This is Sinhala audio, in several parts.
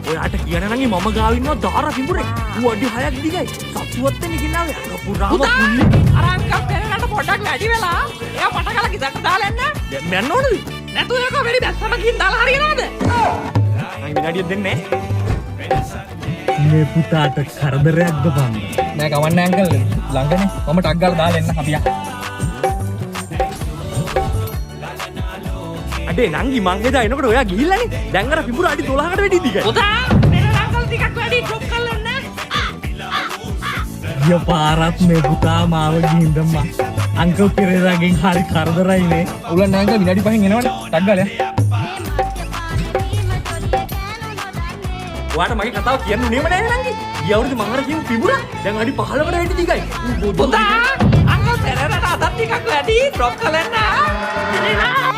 ඔයාට කියන නම් මම ගාව ඉන්නවා දාර පිඹුරේ. ඌ අඩි 6ක් දිගයි. සතුවත් වෙන්න ගිනාවේ අඟපුරාම කුල්ලි. අර අංකල් පෙරේරාට පොඩ්ඩක් වැඩි වෙලා එයා පටකලා කිසක් දාලා එන්න. දැන් යන්න ඕනද? නැතු ඒක වෙඩි දැස්සම ගින් දාලා හරියනවද? මම විනාඩියක් දෙන්නේ මේ පුතාට කරදරයක්ද බං? නෑ කවන්නේ අංකල් ළඟනේ මම ටක් ගාලා දාලා එන්න අපි යන්න. අඩේ නංගි මං එදා එනකොට ඔයා ගිහිල්ලානේ. දැන් අර පිඹුර අඩි 12කට වැඩි දිගයි. පුතා පෙරේරා අංකල් ටිකක් වැඩි ඩ්‍රොප් කරලා එන්න. ගිය පාරත් මේ පුතා මාව ගිහින් දැම්මා. අංකල් පෙරේරාගෙන් හරි කරදරයිනේ. උලන් අංකල් විනාඩි 5න් එනවනේ ටක් ගාලා. ඔයාට මගේ කතාව කියන්න උනේම නැහැ නංගි. ගිය අවුරුදු මං අර කියපු පිඹුර දැන් අඩි 15කට වැඩි දිගයි. පුතා අංකල් පෙරේරාට අදත් ටිකක් වැඩි ඩ්‍රොප් කරලා එන්න.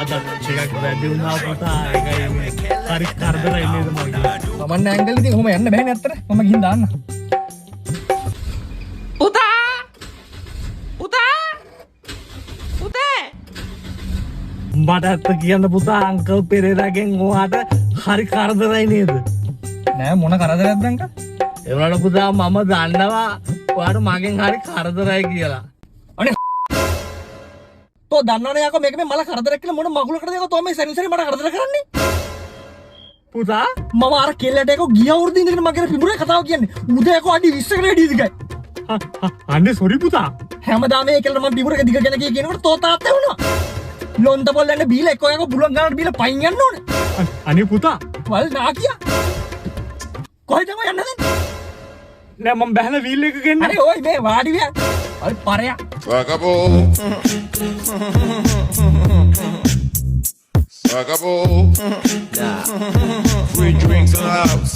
අද ටිකක් වැඩි වුණා පුතා. ඒකයි මේ හරි කරදරයි නේද මගේ. කවන්නේ අංකල් ඉතින් ඔහොම යන්න බෑනේ අත්තට. මම ගිහින් දාන්න. පුතා පුතා පුතේ මට ඇත්ත කියන්න පුතා අංකල් පෙරේරාගෙන් ඔයාට හරි කරදරයි නේද? නෑ මොන කරදරයක්ද අංකල්? ඒ වුණාට පුතා මම දන්නවා ඔයාට මගෙන් හරි කරදරයි කියලා. තෝ දන්නවනේ යකෝ මේක මේ මල කරදරයක් කියලා මොන මගුලකටද යකෝ තෝ මේ සැරිසරි මට කරදර කරන්නේ? පුතා මම අර කෙල්ලට යකෝ ගිය අවුරුද්දේ ඉඳගෙන මගේ පිඹුරේ කතාව කියන්නේ. උදේ යකෝ අඩි 20කට වැඩි දිගයි. අනේ සෝරි පුතා. හැමදාම මේ කෙල්ලට මම පිඹුරක දිග ගැන කියනකොට තෝ තාත්තා වුණා. ලොන්ද පොල් යන බීලා එක්ක යකෝ බුලන් ගන්නට බීලා පයින් යන්න ඕනේ. අනේ පුතා වල් නාකියා. කොහෙද යන්නේ දැන්? නෑ මම බහන වීල් එක ගෙන්න. අනේ ඔයි මේ වාඩි වෙන්න. වල් පරයා. Acabou. Acabou. Free drinks in the house.